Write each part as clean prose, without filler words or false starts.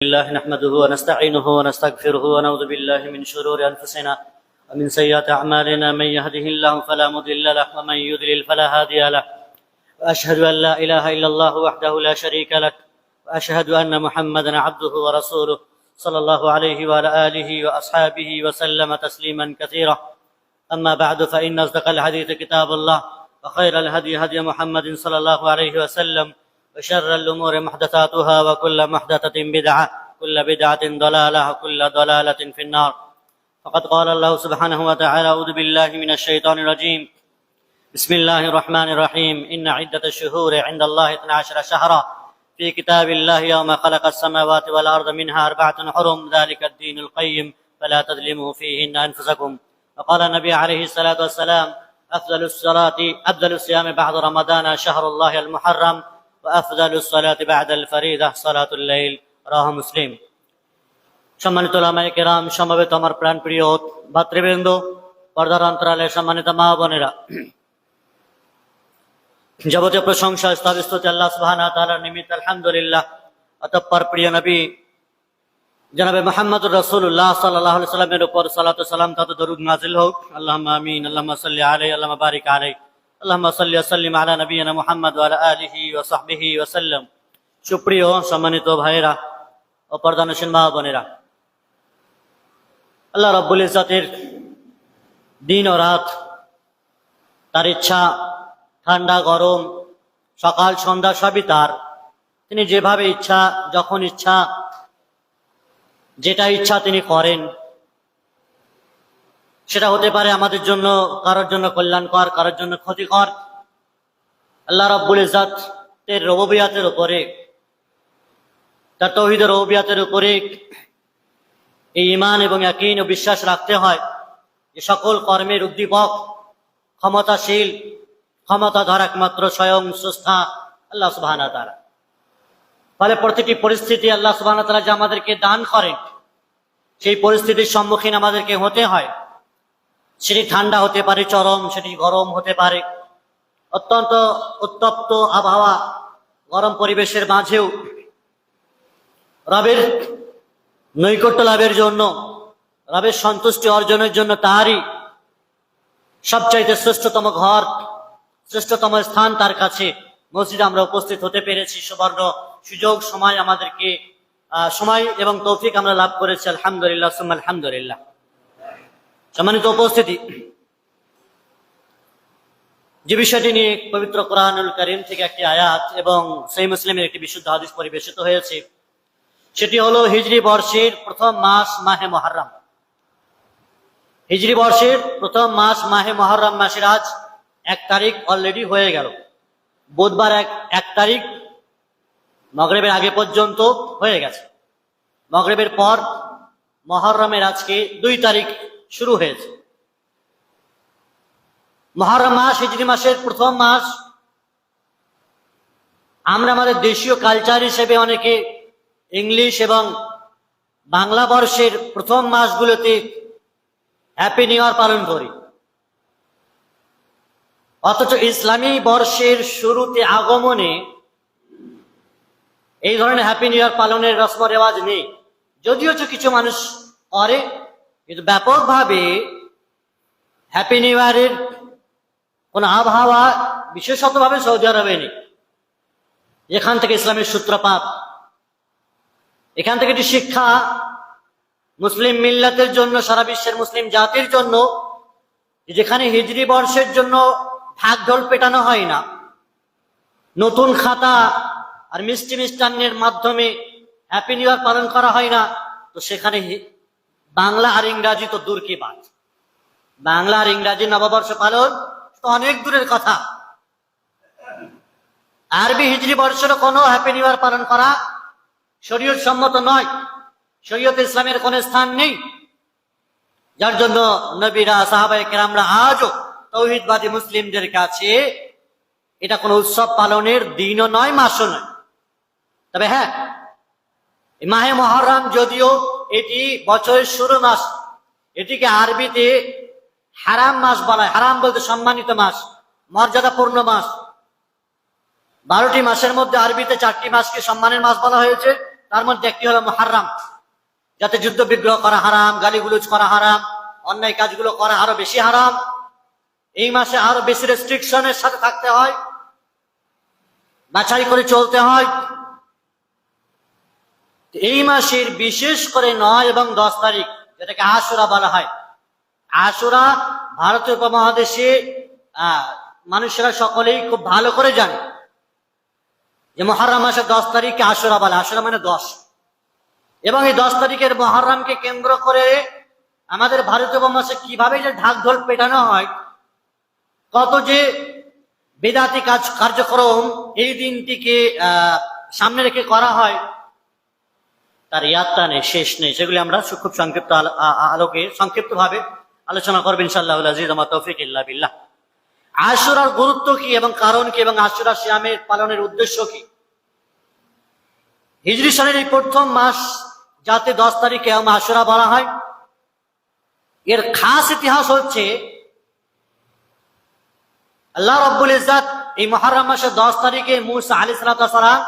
الله نحمده ونستعينه ونستغفره ونعوذ بالله من شرور أنفسنا ومن سيئات أعمالنا. من يهده الله فلا مضل له ومن يضلل فلا هادي له. وأشهد أن لا إله إلا الله وحده لا شريك له وأشهد أن محمدا عبده ورسوله صلى الله عليه وعلى آله وأصحابه وسلم تسليما كثيرا. أما بعد فإن أصدق الحديث كتاب الله وخير الهدي هدي محمد صلى الله عليه وسلم وشر الأمور محدثاتها وكل محدثة بدعة كل بدعة ضلالة وكل ضلالة في النار. فقد قال الله سبحانه وتعالى: أعوذ بالله من الشيطان الرجيم. بسم الله الرحمن الرحيم. إن عدة الشهور عند الله 12 شهرا في كتاب الله يوم خلق السماوات والأرض منها 4 حرم ذلك الدين القيم فلا تظلموا فيهن أنفسكم. وقال النبي عليه الصلاة والسلام: أفضل الصيام بعد رمضان شهر الله المحرم وأفضل الصلاة بعد الفريضة صلاة الليل. রাওয়াহু মুসলিম। সম্মানিত উলামায়ে কেরাম, সমবেত আমার প্রাণপ্রিয় ভাতৃবৃন্দ, পর্দার অন্তরালে সম্মানিত মা বোনেরা, যাবতীয় প্রশংসা স্তবস্তুতি আল্লাহ সুবহানাহু ওয়া তাআলার নিমিত্ত আলহামদুলিল্লাহ। অতঃপর প্রিয় নবী জনাবে মুহাম্মদুর রাসূলুল্লাহ সাল্লাল্লাহু আলাইহি ওয়াসাল্লামের উপর সালাত ও সালাম তথা দরুদ নাযিল হোক। আল্লাহুম্মা আমিন। আল্লাহুম্মা সাল্লি আলাইহি, আল্লাহুম্মা বারিক আলাইহি, আল্লাহুম্মা সাল্লি ওয়া সাল্লিম আলা নবিয়িনা মুহাম্মদ ওয়া আলা আলিহি ওয়া সাহবিহি ওয়া সাল্লাম। সুপ্রিয় সম্মানিত ভাইয়েরা ও পর্দানশীল মা বোনেরা, আল্লাহ রাব্বুল ইজ্জতের দিন ও রাত, তার ইচ্ছা, ঠান্ডা গরম, সকাল সন্ধ্যা সবই তার। তিনি যেভাবে ইচ্ছা, যখন ইচ্ছা, যেটা ইচ্ছা তিনি করেন। সেটা হতে পারে আমাদের জন্য, কারোর জন্য কল্যাণকর, কারোর জন্য ক্ষতিকর। আল্লাহ রাব্বুল ইজ্জতের রুবুবিয়তের উপরে, তার তাওহীদের রুবুবিয়তের উপরে এই ঈমান এবং ইয়াকিন ও বিশ্বাস রাখতে হয় যে সকল কর্মের উদ্দীপক, ক্ষমতাশীল, ক্ষমতাধর একমাত্র স্বয়ং স্রষ্টা আল্লাহ সুবহানাহু ওয়া তাআলা। ফলে প্রতিটি পরিস্থিতি আল্লাহ সুবহানাহু ওয়া তাআলা যে আমাদেরকে দান করেন, সেই পরিস্থিতির সম্মুখীন আমাদেরকে হতে হয়। সেটি ঠান্ডা হতে পারে চরম, সেটি গরম হতে পারে অত্যন্ত উত্তপ্ত আবহাওয়া। গরম পরিবেশের মাঝেও রবের নৈকট্য লাভের জন্য, রবের সন্তুষ্টি অর্জনের জন্য তারই সবচাইতে শ্রেষ্ঠতম ঘর, শ্রেষ্ঠতম স্থান তার কাছে মসজিদে আমরা উপস্থিত হতে পেরেছি। সুবর্ণ সুযোগ, সময় আমাদেরকে সময় এবং তৌফিক আমরা লাভ করেছি। আলহামদুলিল্লাহ সুম্মা আলহামদুলিল্লাহ। সম্মানিত উপস্থিতি, যে বিষয়টি নিয়ে পবিত্র কোরআনুল কারীম থেকে একটি আয়াত এবং সহিহ মুসলিমের একটি বিশুদ্ধ হাদিস পরিবেশিত হয়েছে, সেটি হলো হিজরি বর্ষের প্রথম মাস মাহে মুহররম। হিজরি বর্ষের প্রথম মাস মাহে মুহররম মাসের আজ 1 তারিখ অলরেডি হয়ে গেল। বুধবার 1 তারিখ মাগরিবের আগে পর্যন্ত হয়ে গেছে। মাগরিবের পর মুহররমের আজকে 2 তারিখ শুরু হয়েছে। মুহররম মাস হিজরি মাসের প্রথম মাস। আমরা আমাদের দেশীয় কালচার হিসেবে অনেকে ইংলিশ এবং বাংলা বর্ষের প্রথম মাসগুলোতে হ্যাপি নিউ ইয়ার পালন করি, অথচ ইসলামী বর্ষের শুরুতে, আগমনে এই ধরনের হ্যাপি নিউ ইয়ার পালনের রসম রেওয়াজ নেই। যদিও কিছু মানুষ করে, কিন্তু ব্যাপকভাবে হ্যাপি নিউ ইয়ারের কোন আবহাওয়া বিশেষতভাবে সৌদি আরবে নেই, যেখান থেকে ইসলামের সূত্রপাত। এখান থেকে একটি শিক্ষা মুসলিম মিল্লাতের জন্য, সারা বিশ্বের মুসলিম জাতির জন্য, যেখানে হিজরি বর্ষের জন্য ঢাকঢোল পেটানো হয় না, নতুন খাতা আর মিষ্টি মিষ্টান্নের মাধ্যমে হ্যাপি নিউ ইয়ার পালন করা হয় না, তো সেখানে বাংলা আর ইংরাজি তো দূর কি বাত। বাংলা আর ইংরাজি নববর্ষ পালন তো অনেক দূরের কথা। আরবি হিজরি বর্ষেরও কোনো হ্যাপি নিউ ইয়ার পালন করা শরীয়ত সম্মত নয়। শরীয়তে ইসলামের কোন স্থান নেই, যার জন্য নবীরা, সাহাবায়ে কেরামরা আজও তাওহীদবাদী মুসলিমদের কাছে এটা কোনো উৎসব পালনের দিনও নয়, মাসও নয়। তবে হ্যাঁ, মাহে মুহররম যদিও এটি বছরের শুরু মাস, এটিকে আরবিতে হারাম মাস বলা হয়। হারাম বলতে সম্মানিত মাস, মর্যাদাপূর্ণ মাস। 12টি মাসের মধ্যে আরবিতে 4টি মাসকে সম্মানের মাস বলা হয়েছে, তার মধ্যে একটি হলো মুহররম, যাতে যুদ্ধ বিগ্রহ করা হারাম, গালিগুলোজ করা হারাম, অন্যায় কাজগুলো করা আরো বেশি হারাম। এই মাসে আরো বেশি রেস্ট্রিকশনের সাথে থাকতে হয়, বাছাই করে চলতে হয়। এই মাসের বিশেষ করে 9 এবং 10 তারিখ, যেটাকে আশুরা বলা হয়। আশুরা ভারতীয় উপমহাদেশে মানুষেরা সকলেই খুব ভালো করে জানে যে মুহররম মাসের 10 তারিখকে আশুরা বলে। আশুরা মানে 10, এবং এই 10 তারিখের মুহররমকে কেন্দ্র করে আমাদের ভারতীয় উপমহাদেশে কিভাবে যে ঢাক ঢোল পেটানো হয়, কত যে বেদাতি কার্যক্রম এই দিনটিকে সামনে রেখে করা হয়, তার ইয়াত্তা নেই, শেষ নেই। সেগুলি আমরা খুব সংক্ষিপ্ত আলোকে সংক্ষিপ্তভাবে আলোচনা করবো ইনশাআল্লাহ আজিজ। আমার তৌফিক ইল্লা বিল্লাহ। আশুরার গুরুত্ব কি এবং কারণ কি, এবং আশুরা সিয়ামের পালনের উদ্দেশ্য কি? হিজরি সনের এই প্রথম মাস যাতে 10 তারিখে আশুরা বলা হয়, এর খাস ইতিহাস হচ্ছে আল্লাহ রাব্বুল ইজ্জত এই মুহররম মাসের 10 তারিখে মূসা আলাইহিস সালাম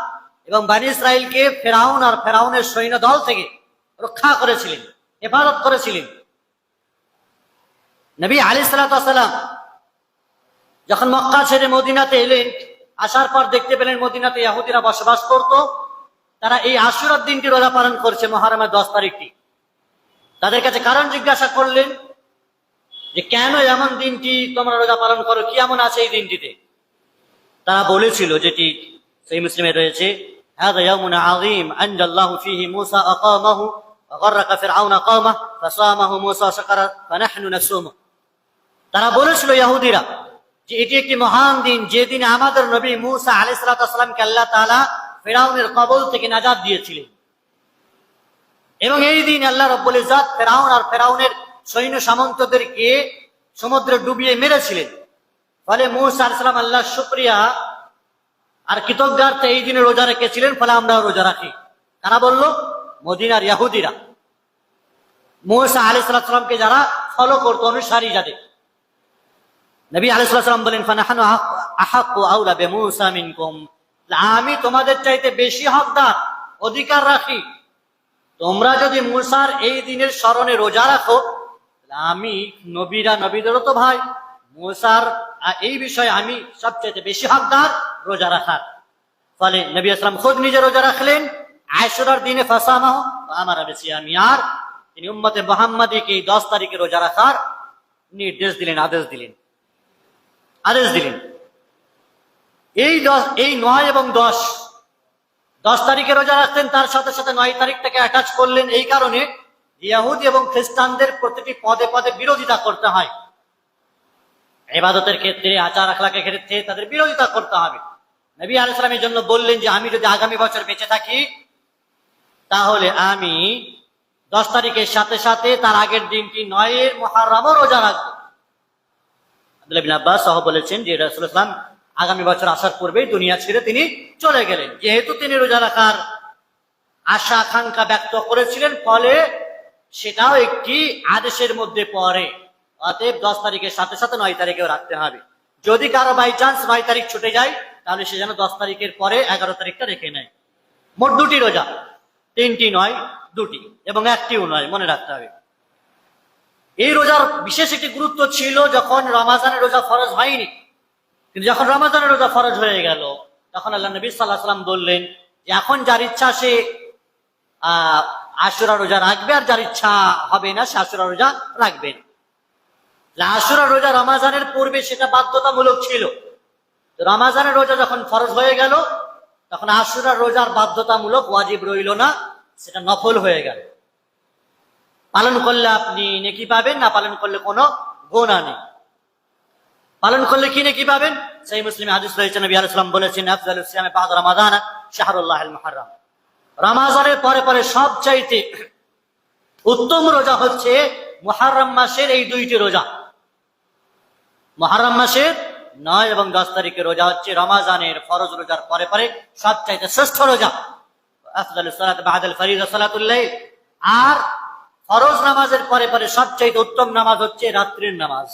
এবং বনী ইসরাইলকে ফেরাউন আর ফেরাউনের সৈন্য দল থেকে রক্ষা করেছিলেন, হেফাজত করেছিলেন। নবী আলাইহিস সালাম যখন মক্কা ছেড়ে মদিনাতে এলেন, আসার পর দেখতে পেলেন মদিনাতে ইহুদিরা বসবাস করত। তারা এই আশুরার দিনটি রোজা পালন করছে, মুহররমের 10 তারিখটি। তাদের কাছে কারণ জিজ্ঞাসা করলেন যে কেন এমন দিনটি তোমরা রোজা পালন করো, কি এমন আছে এই দিনটিতে? তারা বলেছিল, যেটি সহিহ মুসলিমে রয়েছে, হাযা ইয়াউমুন আযীম আনজাল্লাহু ফীহি মূসা আকামাহু ওয়া গাররাকা ফিরআউনা কওমাহু ফাসামাহু মূসা শাকারা ফানাহনু নাসুমু। তারা বলেছিল ইহুদিরা যে এটি একটি মহান দিন, যে দিনে আমাদের নবী মূসা আলাইহিস সালামকে আল্লাহ তাআলা ফিরআউনের কবল থেকে নাজাত দিয়েছিলেন, এবং এই দিন আল্লাহ রাব্বুল ইজ্জত ফিরআউন আর ফিরআউনের সৈন্য সামন্তদেরকে সমুদ্রে ডুবিয়ে মেরেছিলেন। ফলে মূসা আলাইহিস সালাম আল্লাহর শুকরিয়া আর কৃতজ্ঞতার্থে এই দিনে রোজা রেখেছিলেন। ফলে আমরা রোজা রাখি। তারা বলল, মদিনার ইহুদিরা, মূসা আলাইহিস সালামকে যারা ফলো করত, অনুসারী যাদের। নবী আলাইহিস সালাম বলেন, ফানাহনু আহাক্কু আউলা বিমূসা মিনকুম, আমি তোমাদের চাইতে বেশি হকদার, অধিকার রাখি। তোমরা যদি মূসার এই দিনের স্মরণে রোজা রাখো, আমি নবীদেরও তো ভাই, মূসার এই বিষয়ে আমি সবচেয়ে বেশি হকদার রোজা রাখার। ফলে নবী আসলাম খুদ নিজে রোজা রাখলেন আশুরার দিনে, ফাসামাহু ওয়া আমারা বিসিয়ামি, আর তিনি উম্মতে মুহাম্মাদীকে এই 10 তারিখে রোজা রাখার নির্দেশ দিলেন, আদেশ দিলেন। এই 9 এবং 10 তারিখে রোজা রাখতেন, তার সাথে সাথে 9 তারিখটাকে অ্যাটাচ করলেন এই কারণে, ইহুদি এবং খ্রিস্টানদের প্রতিটি পদে পদে বিরোধিতা করতে হয়। ইবাদতের ক্ষেত্রে, আচার আখলাকের ক্ষেত্রে তাদের বিরোধিতা করতে হবে। নবী আলাইহিস সালাম এই জন্য বললেন যে আমি যদি আগামী বছর বেঁচে থাকি, তাহলে আমি 10 তারিখের সাথে সাথে তার আগের দিনটি 9 মুহররমও রোজা রাখবো। আব্দুল্লাহ ইবনে আব্বাস সহ বলেছেন যে রাসূলুল্লাহ সাল্লাল্লাহু আলাইহি ওয়াসাল্লাম আগামী বছর আসার পূর্বেই দুনিয়া ছেড়ে তিনি চলে গেলেন। যেহেতু তিনি রোজা রাখার আশা আকাঙ্ক্ষা ব্যক্ত করেছিলেন, ফলে সেটাও একটি আদেশের মধ্যে পড়ে। অতএব 10 তারিখের সাথে সাথে 9 তারিখেও রাখতে হবে। যদি কারো বাই চান্স 9 তারিখ ছুটে যায়, তাহলে সে যেন 10 তারিখের পরে 11 তারিখটা রেখে নেয়। মোট 2টি রোজা, 3টি নয়, 2টি, এবং 1টিও নয়, মনে রাখতে হবে। এই রোজার বিশেষ একটি গুরুত্ব ছিল যখন রমাজানের রোজা ফরজ হয়নি। কিন্তু যখন রমাজানের রোজা ফরজ হয়ে গেল, তখন আল্লাহ নবী সাল্লাল্লাহু আলাইহি ওয়াসাল্লাম বললেন যে এখন যার ইচ্ছা সে আশুরা রোজা রাখবে, আর যার ইচ্ছা হবে না সে আশুরা রোজা রাখবে না। আশুরা রোজা রমাজানের পূর্বে সেটা বাধ্যতামূলক ছিল। রমাজানের রোজা যখন ফরজ হয়ে গেল, তখন আশুরা রোজার বাধ্যতামূলক ওয়াজিব রইল না, সেটা নফল হয়ে গেল। পালন করলে আপনি নেকি পাবেন, না পালন করলে কোনো গুনাহ নেই। পালন করলে কি নেকি পাবেন? সহিহ মুসলিমে হাদিস রয়েছে, নবী আলাইহিস সালাম বলেছেন, আফজালুস সিয়ামি বা'দা রমাদান শাহরুল্লাহিল মুহাররম। রমাজানের পরে পরে সবচাইতে উত্তম রোজা হচ্ছে মুহররম মাসের এই 2টি রোজা। মুহররম মাসের 9 এবং 10 তারিখের রোজা হচ্ছে রমাজানের ফরজ রোজার পরে পরে সবচাইতে শ্রেষ্ঠ রোজা। আফজালুস সালাত বা'দাল ফরিযা সালাতুল লাইল, আর ফরজ নামাজের পরে পরে সবচাইতে উত্তম নামাজ হচ্ছে রাত্রির নামাজ,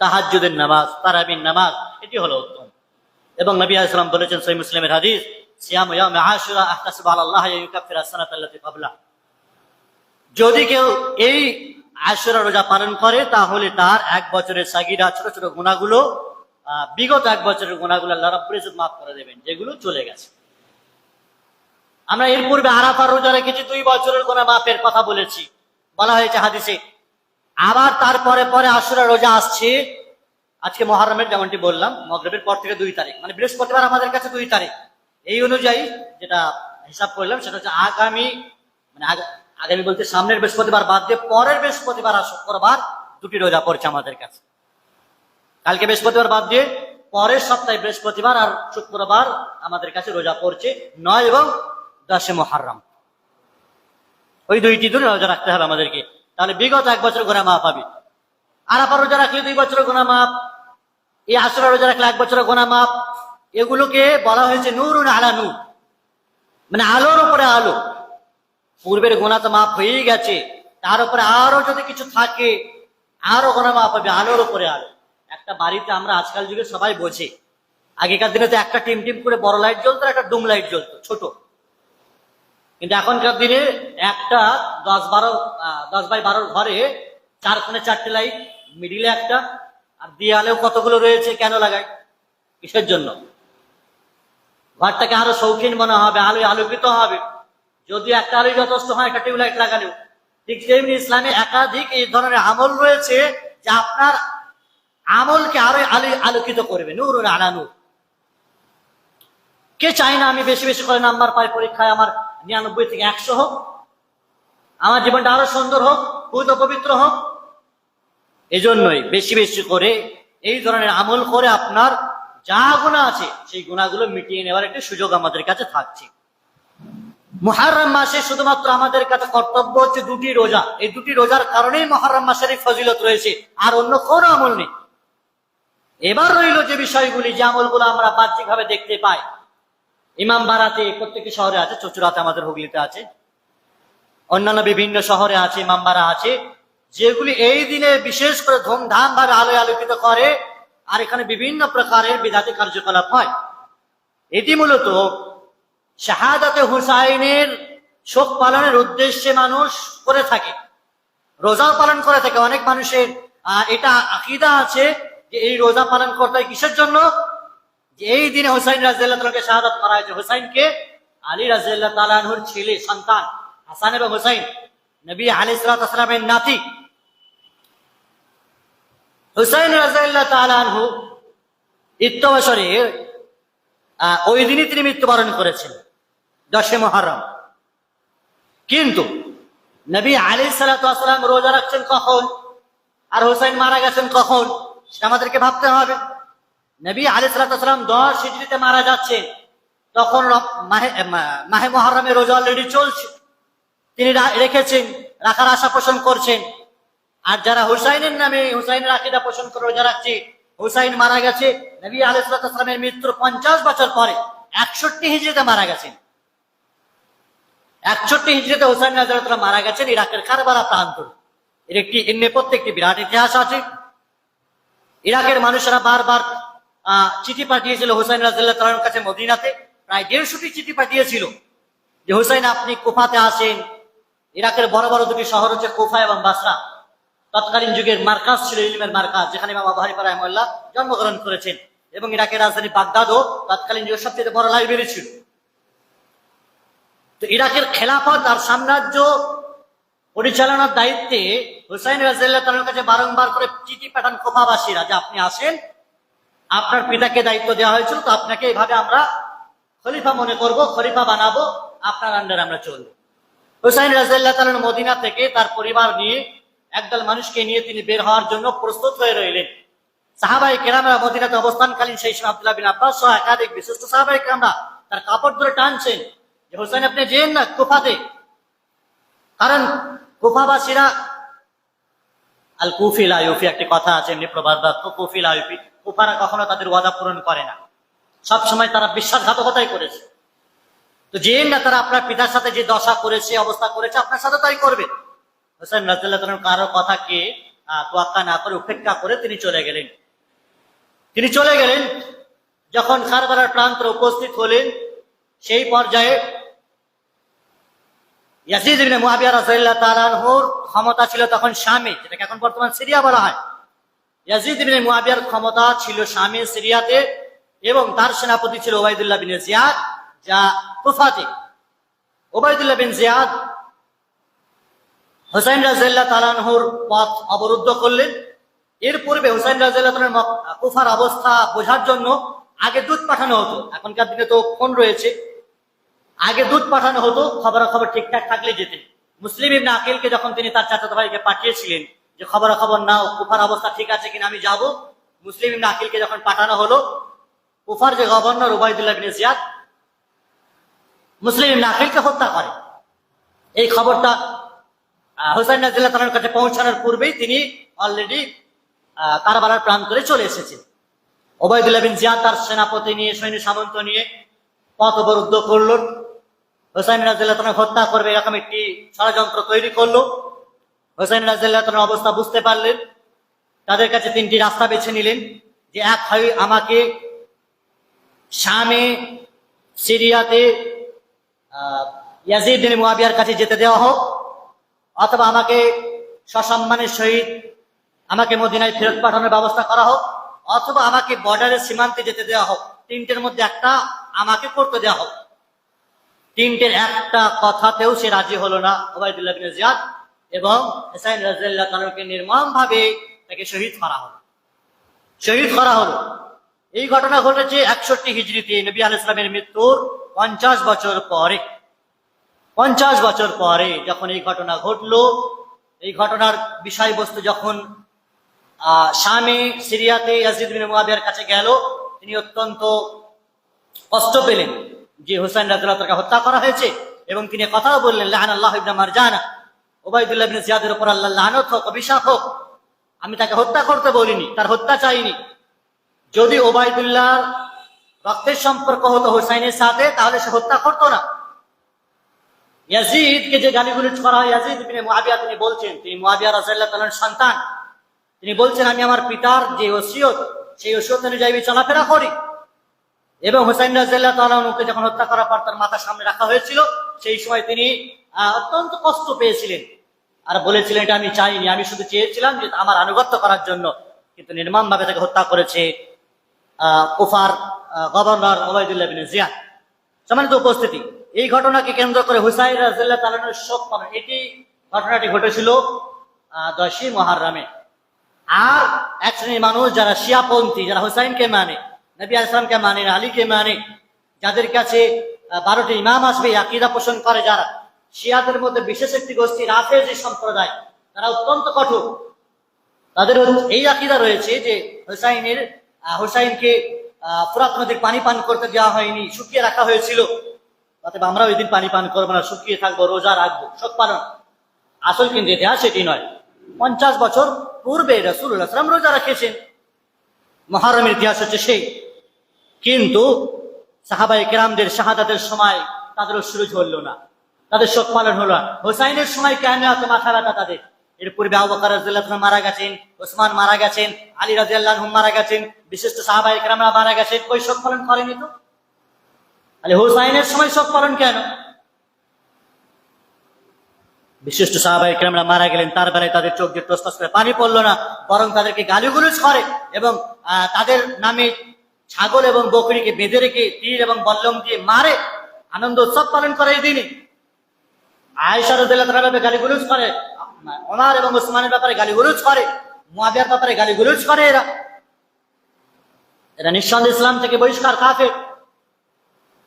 তাহাজ্জুদের নামাজ, তারাবির নামাজ, এটি হলো উত্তম। এবং নবী আলাইহিস সালাম বলেছেন, সহিহ মুসলিমের হাদিস, সিয়াম ইয়াউমি আশুরা আহতাসিবু আলাল্লাহ আইয়ুকাফিরা আস-সানাতা আল্লাতী ক্বাবলা। যদি কেউ এই আশুরা রোজা পালন করে তাহলে তার এক বছরের সাগীরা ছোট ছোট গুনাহগুলো, বিগত এক বছরের গুনাহগুলো আল্লাহ রাব্বুল ইজ্জত মাফ করে দেবেন, যেগুলো চলে গেছে। আমরা এর পূর্বে আরাফার রোজা রেখেছি, 2 বছরের গুনাহ মাফের কথা বলেছি, বলা হয়েছে হাদিসে। আবার তারপরে পরে আশুরা রোজা আসছে। আজকে মুহররমের, যেমনটি বললাম, মাগরিবের পর থেকে 2 তারিখ, মানে বৃহস্পতিবার আমাদের কাছে 2 তারিখ। এই অনুযায়ী যেটা হিসাব করলাম সেটা হচ্ছে আগামী বলতে সামনের বৃহস্পতিবার বাদ দিয়ে পরের বৃহস্পতিবার আর শুক্রবার 2টি রোজা পড়ছে আমাদের কাছে। কালকে বৃহস্পতিবার বাদ দিয়ে পরের সপ্তাহে বৃহস্পতিবার আর শুক্রবার আমাদের কাছে রোজা পড়ছে, 9 এবং 10 মুহররম। ওই 2টি দিন রোজা রাখতে হবে আমাদেরকে, তাহলে বিগত এক বছর গুনাহ মাফ হবে। আরাফার রোজা রাখলে 2 বছরের গুনাহ মাফ, এই আশুরা রোজা রাখলে 1 বছরের গুনাহ মাফ। এগুলোকে বলা হয়েছে নূরুন আলা নূর, মানে আলোর উপরে আলো। পূর্বের গুনাহ তো মাফ হয়েই গেছে, তার উপরে আরো যদি কিছু থাকে আরো গুনাহ মাফ হবে, আলোর উপরে আলো। একটা বাড়িতে আমরা আজকাল যুগে সবাই বোঝে, আগেকার দিনে তো একটা টিম টিম করে বড় লাইট জ্বলতো, একটা ডুম লাইট জ্বলতো ছোট, কিন্তু এখনকার দিনে একটা 10x12 ঘরে 4 কোণে 4টে লাইট, মিডিলে একটা, আর দেয়ালেও কতগুলো রয়েছে। কেন লাগায়? কিসের জন্য? ঘরটাকে আরো শৌখিন মনে হবে, আলোয় আলোকিত হবে। যদি একটা আলোয় যথেষ্ট হয়, একটা টিউবলাইট লাগালেও। ঠিক তেমনি ইসলামে একাধিক এই ধরনের আমল রয়েছে যে আপনার আমলকে আরো আলোকিত করবে, নূরুন আলা নূর। কে চায় না আমি বেশি বেশি করে নাম্বার পাই পরীক্ষায়, আমার 99 থেকে 100 হোক, আমার জীবনটা আরো সুন্দর হোক, পূত পবিত্র হোক। এজন্যই বেশি বেশি করে এই ধরনের আমল করে আপনার যা গুনাহ আছে সেই গুনাহগুলো মিটিয়ে নেওয়ার একটা সুযোগ আমাদের কাছে থাকছে। মুহররম মাসে শুধুমাত্র আমাদের কাছে কর্তব্য হচ্ছে 2টি রোজা। এই 2টি রোজার কারণেই মুহররম মাসের এই ফজিলত রয়েছে, আর অন্য কোনো আমল নেই। এবার রইল যে বিষয়গুলি, যে আমলগুলো আমরা বাহ্যিকভাবে দেখতে পাই। ইমামবাড়াতে প্রত্যেকটি শহরে আছে, চুঁচুড়াতে আমাদের হুগলিতে আছে, অন্যান্য বিভিন্ন শহরে আছে, ইমামবাড়া আছে, যেগুলি এই দিনে বিশেষ করে ধুমধাম ভাবে আলোয় আলোকিত করে, আর এখানে বিভিন্ন প্রকারের বিদাতি কার্যকলাপ হয়। এটি মূলত শাহাদাতে হুসাইনের শোক পালনের উদ্দেশ্যে মানুষ করে থাকে, রোজা পালন করে থাকে। অনেক মানুষের এটা আকীদা আছে যে এই রোজা পালন করতে হয় কিসের জন্য? যে এই দিনে হুসাইন রাদিয়াল্লাহু তাআলাকে শাহাদাত করা হয়েছে। হুসাইনকে আলী রাদিয়াল্লাহু তাআলা আনহুর ছেলে সন্তান, হাসান এবং হুসাইন নবী আলাইহিস সালাতু ওয়াস সালামের নাতি। হুসাইন রাদিয়াল্লাহু তাআলা আনহু ইত্তবছরে ওই দিনই তিনি মৃত্যুবরণ করেছেন, 10 মুহররম। কিন্তু নবী আলাইহিস সালাতু ওয়াস সালাম রোজা রাখছেন কখন, আর হুসাইন মারা গেছেন কখন, সেটা আমাদেরকে ভাবতে হবে। নবী আলাইহিস সালাতু ওয়াস সালাম 10 হিজরিতে মারা যাচ্ছেন, তখন মাহে মুহররমের রোজা অলরেডি চলছে, তিনি রেখেছেন, রাখার আশা পোষণ করছেন। আর যারা হুসাইনের নামে হুসাইনের আকীদা পোষণ করে রোজা রাখছে, হুসাইন মারা গেছে নবী আলাইহিস সালাতু ওয়াস সালামের মৃত্যুর 50 বছর পরে, 61 হিজরিতে মারা গেছেন। 61 হিজরিতে হুসাইন রাদিয়াল্লাহু তাআলা মারা গেছেন ইরাকের কারবালা প্রান্তরে। এর নেপথ্যে একটি বিরাট ইতিহাস আছে। ইরাকের মানুষেরা বারবার চিঠি পাঠিয়েছিল হুসাইন রাদিয়াল্লাহু তাআলার কাছে, মদিনাতে প্রায় 150টি চিঠি পাঠিয়েছিল যে হুসাইন আপনি কুফাতে আসেন। ইরাকের বড় বড় 2টি শহর হচ্ছে কুফা এবং বাসরা। তৎকালীন যুগের মার্কাজ ছিল, ইলমের মার্কাজ, যেখানে ইমাম আবু হানিফা রাহিমাহুল্লাহ জন্মগ্রহণ করেছেন। এবং ইরাকের রাজধানী বাগদাদও তৎকালীন যুগের সবচেয়ে বড় লাইব্রেরি ছিল। তো ইরাকের খেলাফত আর সাম্রাজ্য পরিচালনার দায়িত্বে হুসাইন রাদিয়াল্লাহু তাআলার কাছে বারংবার করে চিঠি পাঠান কুফাবাসীরা যে আপনি আসেন, আপনার পিতাকে দায়িত্ব দেওয়া হয়েছিল, তো আপনাকে এইভাবে আমরা খলিফা মনে করব, খলিফা বানাবো, আপনার আন্ডারে আমরা চলবো। হুসাইন রাদিয়াল্লাহু তাআলা মদিনা থেকে তার পরিবার নিয়ে, একদল মানুষকে নিয়ে তিনি বের হওয়ার জন্য প্রস্তুত হয়ে রইলেন। সাহাবায়ে কেরামরা মদিনাতে অবস্থানকালীন সেই সময় আব্দুল্লাহ বিন আব্বাস সহ একাধিক বিশিষ্ট সাহাবায়ে কেরামরা তার কাপড় ধরে টানছেন যে হুসাইন আপনি যেন না কুফাতে, কারণ কুফাবাসীরা আল কুফি লা ইউফি একটি কথা আছে, এমনি প্রবাদ বাক্য, কুফি লা ইউফি, কুফারা কখনো তাদের ওয়াদা পূরণ করে না, সব সময় তারা বিশ্বাসঘাতকতাই করেছে। তো যেন না তারা আপনার পিতার সাথে যে দশা করেছে, অবস্থা করেছে, আপনার সাথে তাই করবে। হুসাইন রাদিয়াল্লাহু তাআলা কারো কথাকে তোয়াক্কা না করে, উপেক্ষা করে তিনি চলে গেলেন। যখন কারবালার প্রান্তরে উপস্থিত হলেন, সেই পর্যায়ে ইয়াজিদ ইবনে মুআবিয়া রাদিয়াল্লাহু তাআলা আনহুর ক্ষমতা ছিল তখন শামে, যেটাকে এখন বর্তমান সিরিয়া বলা হয়। ইয়াজিদ ইবনে মুআবিয়ার ক্ষমতা ছিল শামে, সিরিয়াতে, এবং তার সেনাপতি ছিল উবাইদুল্লাহ বিন জিয়াদ, যা কুফাতে। উবাইদুল্লাহ বিন জিয়াদ হুসাইন রাদিয়াল্লাহু তাআলা আনহুর পথ অবরুদ্ধ করলেন। এর পূর্বে হুসাইন রাদিয়াল্লাহু তাআলা কুফার অবস্থা বোঝার জন্য আগে দূত পাঠানো হতো। এখনকার দিনে তো ফোন রয়েছে, আগে দূত পাঠানো হতো, খবরাখবর ঠিকঠাক থাকলে যেতে। মুসলিম ইবনে আকিলকে যখন তিনি তার চাচাতো ভাইকে পাঠিয়েছিলেন যে খবরাখবর নাও, কুফার অবস্থা ঠিক আছে কিনা, আমি যাব, মুসলিম ইবনে আকিলকে যখন পাঠানো হলো, কুফার যে গভর্নর উবাইদুল্লাহ বিন জিয়াদ মুসলিম ইবনে আকিলকে হত্যা করে। এই খবরটা হুসাইন রাদিয়াল্লাহু তাআলার কাছে পৌঁছানোর পূর্বেই তিনি অলরেডি কারবালার প্রান্তরে চলে এসেছেন। উবাইদুল্লাহ বিন জিয়াদ তার সেনাপতি নিয়ে, সৈন্য সামন্ত নিয়ে পথ অবরুদ্ধ করল। হুসাইন রাদিয়াল্লাহু তাআলা হত্যা করবে এরকম একটি ষড়যন্ত্র তৈরি করলো। হুসাইন রাদিয়াল্লাহু তাআলা অবস্থা বুঝতে পারলেন। তাদের কাছে তিনটি রাস্তা বেছে নিলেন, যে এক হয় আমাকে শামে, সিরিয়াতে ইয়াজিদ বিন মুআবিয়ার কাছে যেতে দেওয়া হোক, অথবা আমাকে সসম্মানের সহিত আমাকে মদিনায় ফেরত পাঠানোর ব্যবস্থা করা হোক, অথবা আমাকে বর্ডারের সীমান্তে যেতে দেওয়া হোক। তিনটের মধ্যে একটা আমাকে করতে দেওয়া হোক। তিনটের একটা কথাতেও সে রাজি হলো না উবাইদুল্লাহ বিন জিয়াদ, এবং হুসাইন রাদিয়াল্লাহু তাআলাকে নির্মম ভাবে তাকে শহীদ করা হলো। এই ঘটনা ঘটেছে 61 হিজরিতে, নবী আলাইহিস সালামের মৃত্যুর 50 বছর পরে। 50 বছর পরে যখন এই ঘটনা ঘটলো, এই ঘটনার বিষয়বস্তু যখন শামে, সিরিয়াতে ইয়াজিদ বিন মুআবিয়ার কাছে গেল, তিনি অত্যন্ত কষ্ট পেলেন যে হুসাইন রাদিয়াল্লাহু তাআলাকে হত্যা করা হয়েছে, এবং তিনি কথাও বললেন, লাআনাল্লাহু ইবনে মারজানা, উবাইদুল্লাহ বিন জিয়াদের উপর আল্লাহর লানত হোক, অভিশাপ হোক। আমি তাকে হত্যা করতে বলিনি, তার হত্যা চাইনি। যদি উবাইদুল্লাহ রক্তের সম্পর্ক হতো হুসাইনের সাথে, তাহলে সে হত্যা করতো না। ইয়াজিদকে যে গালিগুলোজ করা হয়, ইয়াজিদ ইবনে মুআবিয়া তিনি বলছেন, তিনি মুআবিয়া রাদিয়াল্লাহু তাআলার সন্তান, তিনি বলছেন আমি আমার পিতার যে ওসিয়ত, সেই ওসিয়ত অনুযায়ী চলাফেরা করি। এবং হুসাইন রাদিয়াল্লাহু তাআলা আনহুকে যখন হত্যা করার পর তার মাথা সামনে রাখা হয়েছিল, সেই সময় তিনি অত্যন্ত কষ্ট পেয়েছিলেন আর বলেছিলেন, এটা আমি চাইনি, আমি শুধু চেয়েছিলাম যে আমার আনুগত্য করার জন্য। কিন্তু নির্মম ভাবে তাকে হত্যা করেছে কুফার গভর্নর উবাইদুল্লাহ বিন জিয়াদ। সম্মানিত উপস্থিতি, এই ঘটনাকে কেন্দ্র করে হুসাইন রাদিয়াল্লাহু তাআলার শোক পালন, ঘটনাটি ঘটেছিল 10ই মুহররমে। আর এক শ্রেণীর মানুষ যারা শিয়াপন্থী, যারা হুসাইনকে মানে, নবী আলাইহিস সালামকে মানে, আলীকে মানে, যাদের কাছে 12টি ইমাম আসবে আকীদা পোষণ করে, যারা শিয়াদের মধ্যে বিশেষ একটি গোষ্ঠী রাফেজি সম্প্রদায়, তারা অত্যন্ত কঠোর। তাদের এই আকীদা রয়েছে যে হুসাইনকে ফুরাত নদীর পানি পান করতে দেওয়া হয়নি, শুকিয়ে রাখা হয়েছিল, অতএব আমরা ওই দিন পানি পান করবো না, শুকিয়ে থাকবো, রোজা রাখবো, শোক পালন। আসল কিন্তু ইতিহাস সেটি নয়। 50 বছর পূর্বে রাসূলুল্লাহ সাল্লাল্লাহু আলাইহি ওয়াসাল্লাম রোজা রেখেছেন, মুহররমের ইতিহাস হচ্ছে সেই। কিন্তু সাহাবায়ে কেরামদের শাহাদাতের সময় তাদের অশ্রু ঝরল না, তাদের শোক পালন হলো না। হুসাইনের সময় কেন এত মাথা ব্যথা তাদের? এর পূর্বে আবু বকর রাদিয়াল্লাহু আনহু মারা গেছেন, ওসমান মারা গেছেন, আলী রাদিয়াল্লাহু আনহু মারা গেছেন, বিশিষ্ট সাহাবায়ে কেরামরা মারা গেছেন, কই শোক পালন করেনি তো? তাহলে হুসাইনের সময় শোক পালন কেন? বিশিষ্ট সাহাবায়ে কেরামরা মারা গেলেন, তার বেলায় তাদের চোখ দিয়ে টস টস করে পানি পড়লো না, বরং তাদেরকে গালিগুলোজ করে এবং তাদের নামে ছাগল এবং বকরিকে বেঁধে রেখে তীর এবং বল্লম দিয়ে মারে, আনন্দ উৎসব পালন করে এই দিনে। আয়েশা রাদিয়াল্লাহু তাআলার ব্যাপারে গালিগুলোজ করে, ওমর এবং ওসমানের ব্যাপারে গালিগুলোজ করে, মুআবিয়ার ব্যাপারে গালিগুলোজ করে। এরা নিঃসন্দেহে ইসলাম থেকে বহিষ্কার, কাফের।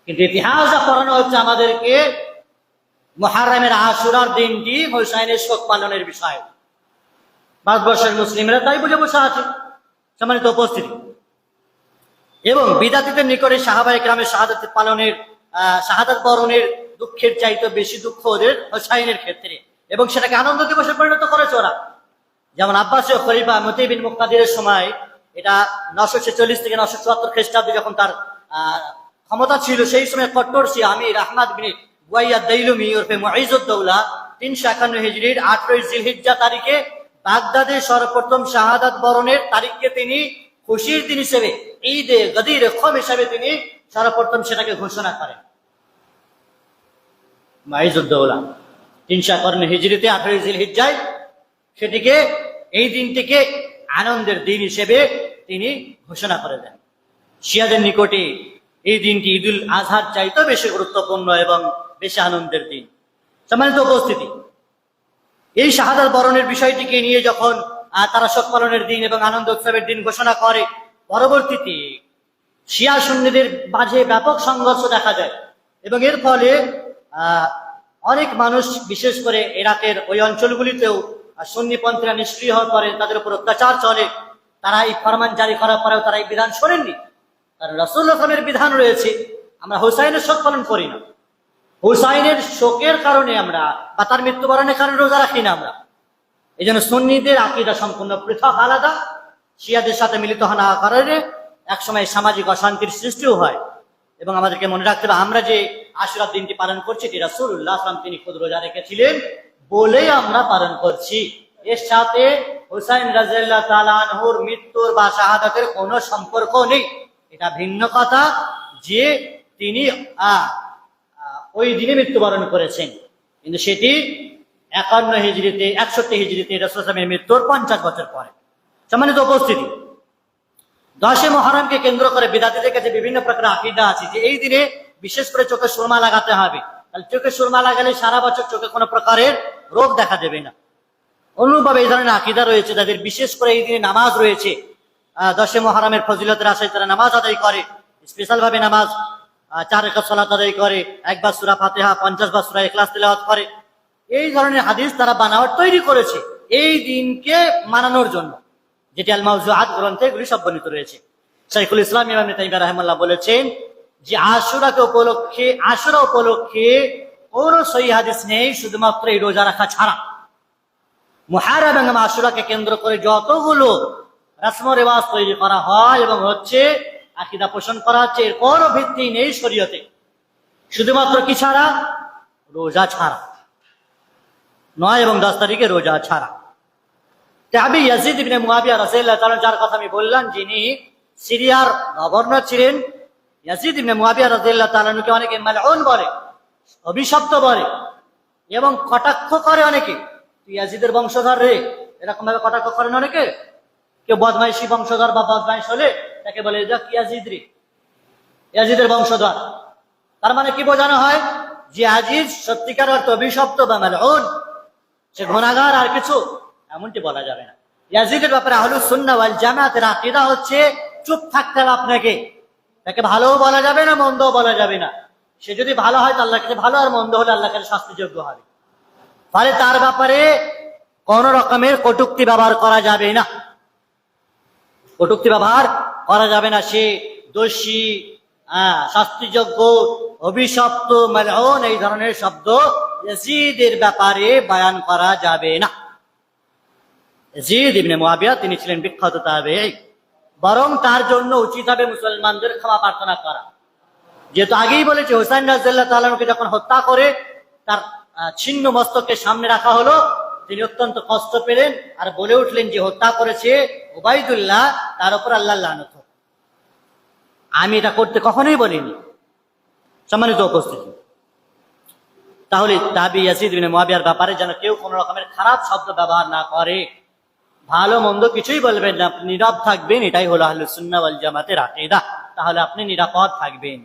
কিন্তু ইতিহাস পড়ানো হচ্ছে আমাদেরকে মুহররমের আশুরার দিনটি হুসাইনের শোক পালনের বিষয়। ভারতবর্ষের মুসলিমরা তাই বুঝে বসে আছে। সম্মানিত উপস্থিতি, এবং বিদাতীদের নিকটে সাহাবায়ে কেরামের শাহাদাত বরণের দুঃখের চাইতে বেশি দুঃখ ওদের হুসাইনের ক্ষেত্রে, এবং সেটাকে আনন্দ দিবসে পরিণত করেছে ওরা। যেমন আব্বাসীয় খলিফা মুতি বিন মুক্তাদিরের সময়, এটা 946 থেকে 974 খ্রিস্টাব্দে যখন তার ক্ষমতা ছিল, সেই সময় কট্টর শিয়া আমির আহমদ বিন বুয়াইয়া দাইলুমি ওরফে মুঈজুদ্দৌলা 351 হিজরির 18 জিলহিজ্জা তারিখে বাগদাদে সর্বপ্রথম শাহাদাত বরণের তারিখকে তিনি খুশির দিন হিসেবে, ঈদে গদির খম হিসেবে তিনি সর্বপ্রথম সেটাকে ঘোষণা করেন। মাইজুদ্দৌলা 351 হিজরিতে 18 জিলহিজ্জায় সেটিকে এই দিনটিকে আনন্দের দিন হিসেবে তিনি ঘোষণা করে দেন। শিয়াদের নিকটে এই দিনটি ঈদুল আজহার চাইতেও বেশি গুরুত্বপূর্ণ এবং বেশি আনন্দের দিন। সম্মানিত উপস্থিতি, এই শাহাদাত বরণের বিষয়টিকে নিয়ে যখন তারা শোক পালনের দিন এবং আনন্দ উৎসবের দিন ঘোষণা করে, পরবর্তীতে শিয়া সুন্নিদের মাঝে ব্যাপক সংঘর্ষ দেখা যায় এবং এর ফলে অনেক মানুষ, বিশেষ করে ইরাকের ওই অঞ্চলগুলিতেও সুন্নিপন্থীরা নিষ্ক্রিয় হওয়ার পরে তাদের উপর অত্যাচার চলে। তারা এই ফরমান জারি করার পরেও তারা এই বিধান শোনেননি, কারণ রাসূলুল্লাহ সাল্লাল্লাহু আলাইহি ওয়াসাল্লামের বিধান রয়েছে আমরা হুসাইনের শোক পালন করি না, হুসাইনের শোকের কারণে আমরা বা তার মৃত্যুবরণের কারণে রোজা রাখি না আমরা। এই জন্য সুন্নিদের আকীদা সম্পূর্ণ পৃথক, আলাদা। শিয়াদের সাথে মিলিত হওয়ার কারণে একসময় সামাজিক অশান্তির সৃষ্টিও হয়। এবং আমাদেরকে মনে রাখতে হবে, আমরা যে আশুরার দিনটি পালন করছি এটি রাসূলুল্লাহ সাল্লাল্লাহু আলাইহি ওয়াসাল্লাম তিনি খুদ রোজা রেখেছিলেন বলেই আমরা পালন করছি। এর সাথে হুসাইন রাদিয়াল্লাহু তাআলা আনহুর মৃত্যুর বা শাহাদাতের কোনো সম্পর্ক নেই। এটা ভিন্ন কথা যে তিনি ওই দিনে মৃত্যুবরণ করেছেন, কিন্তু সেটি 61 হিজরিতে 61 হিজরিতে রাসূলুল্লাহ সাল্লাল্লাহু আলাইহি ওয়াসাল্লামের মৃত্যুর 50 বছর পরে। সম্মানিত উপস্থিতি, 10 মুহররমকে কেন্দ্র করে বিদআতীদের কাছে বিভিন্ন প্রকার আকীদা আছে যে এই দিনে বিশেষ করে চোখে সুরমা লাগাতে হবে। তাহলে চোখে সুরমা লাগালে সারা বছর চোখে কোনো প্রকারের রোগ দেখা দেবে না। অনুরূপভাবে এই ধরনের আকীদা রয়েছে তাদের, বিশেষ করে এই দিনে নামাজ রয়েছে। 10 মুহররমের ফজিলতের আশায় তারা নামাজ আদায় করে, স্পেশাল ভাবে নামাজ 4 রাকাত সালাত আদায় করে, একবার সূরা ফাতিহা 50 বার সূরা ইখলাস তিলাওয়াত করে। এই ধরনের হাদিস তারা বানাওয়াট তৈরি করেছে এই দিনকে মানানোর জন্য, যেটি আল মাওজুআত গ্রন্থে এগুলি সব বর্ণিত রয়েছে। শাইখুল ইসলাম ইমাম ইবনে তাইমিয়া রাহিমাহুল্লাহ বলেছেন যে আশুরা উপলক্ষে কোন সহিহ হাদিস নেই শুধুমাত্র এই রোজা রাখা ছাড়া। মুহররম এবং আশুরাকে কেন্দ্র করে যতগুলো রসম রেওয়াজ তৈরি করা হয় এবং হচ্ছে আকীদা পোষণ করা হচ্ছে, এর কোনো ভিত্তি নেই শরীয়তে, শুধুমাত্র কি ছাড়া? রোজা ছাড়া। 9 এবং 10 তারিখে রোজা ছাড়া। তাবি ইয়াজিদ ইবনে মুআবিয়া রাদিয়াল্লাহু তাআলা, যার কথা আমি বললাম, যিনি সিরিয়ার গভর্নর ছিলেন, ইয়াজিদ ইবনে মুআবিয়া রাদিয়াল্লাহু তাআলাকে অনেকে মালউন বলে, অভিশপ্ত বলে এবং কটাক্ষ করে অনেকে। তুই ইয়াজিদের বংশধর রে, এরকম ভাবে কটাক্ষ করেন অনেকে। কেউ বদমাইশি বংশধর বা বদমাইশ হলে তাকে বলে দেখ ইয়াজিদ রে, ইয়াজিদের বংশধর। তার মানে কি বোঝানো হয়? যে ইয়াজিদ সত্যিকার অর্থে অভিশপ্ত বা মালউন, সে গুনাহগার, আর কিছু এমনটি বলা যাবে না। ইয়াজিদের ব্যাপারে আহলুস সুন্নাহ ওয়াল জামাতের আকীদা হচ্ছে চুপ থাকতে হবে আপনাকে। তাকে ভালোও বলা যাবে না, মন্দও বলা যাবে না। সে যদি ভালো হয় তো আল্লাহর কাছে ভালো, আর মন্দ হলে আল্লাহর কাছে শাস্তিযোগ্য হবে। ফলে তার ব্যাপারে কোন রকমের কটূক্তি ব্যবহার করা যাবে না, কটূক্তি ব্যবহার করা যাবে না। সে দোষী, শাস্তিযোগ্য, অভিশপ্ত, মালউন, এই ধরনের শব্দ ইয়াজিদের ব্যাপারে বয়ান করা যাবে না। ইয়াজিদ ইবনে মুআবিয়া তিনি ছিলেন বিখ্যাত তাবেঈ, বরং তার জন্য উচিত হবে মুসলমানদের ক্ষমা প্রার্থনা করা। যেহেতু আগেই বলেছে হুসাইন রাদিয়াল্লাহু তাআলা আনহুকে যখন হত্যা করে তার ছিন্ন মস্তককে সামনে রাখা হলো, তিনি অত্যন্ত কষ্ট পেলেন আর বলে উঠলেন যে হত্যা করেছে উবাইদুল্লাহ, তার উপর আল্লাহর লানত হোক। আমি এটা করতে কখনোই বলিনি। সম্মানিত উপস্থিতি, তাহলে তাবি ইয়াজিদ ইবনে মুআবিয়ার ব্যাপারে যেন কেউ কোন রকমের খারাপ শব্দ ব্যবহার না করে, ভালো মন্দ কিছুই বলবেন না, আপনি নীরব থাকবেন। এটাই হলো আহলুস সুন্নাহ ওয়াল জামাতের আকীদা। তাহলে আপনি নিরাপদ থাকবেন।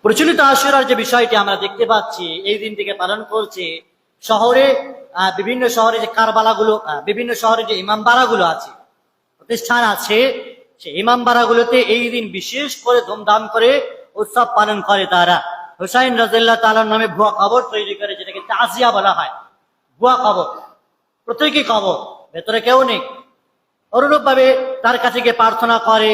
প্রচলিত আশুরার যে বিষয়টি আমরা দেখতে পাচ্ছি, এই দিন থেকে পালন করছে শহরে, বিভিন্ন শহরে যে কারবালাগুলো, বিভিন্ন শহরে যে ইমামবাড়াগুলো আছে, প্রতিষ্ঠান আছে, সেই ইমামবাড়াগুলোতে এই দিন বিশেষ করে ধুমধাম করে উৎসব পালন করে তারা। হুসাইন রাদিয়াল্লাহু তাআলার নামে ভুয়া কবর তৈরি করে, যেটাকে তাজিয়া বলা হয়। ভুয়া কবর, প্রত্যেকই কবর, ভেতরে কেউ নেই। অনুরূপ ভাবে তার কাছে গিয়ে প্রার্থনা করে,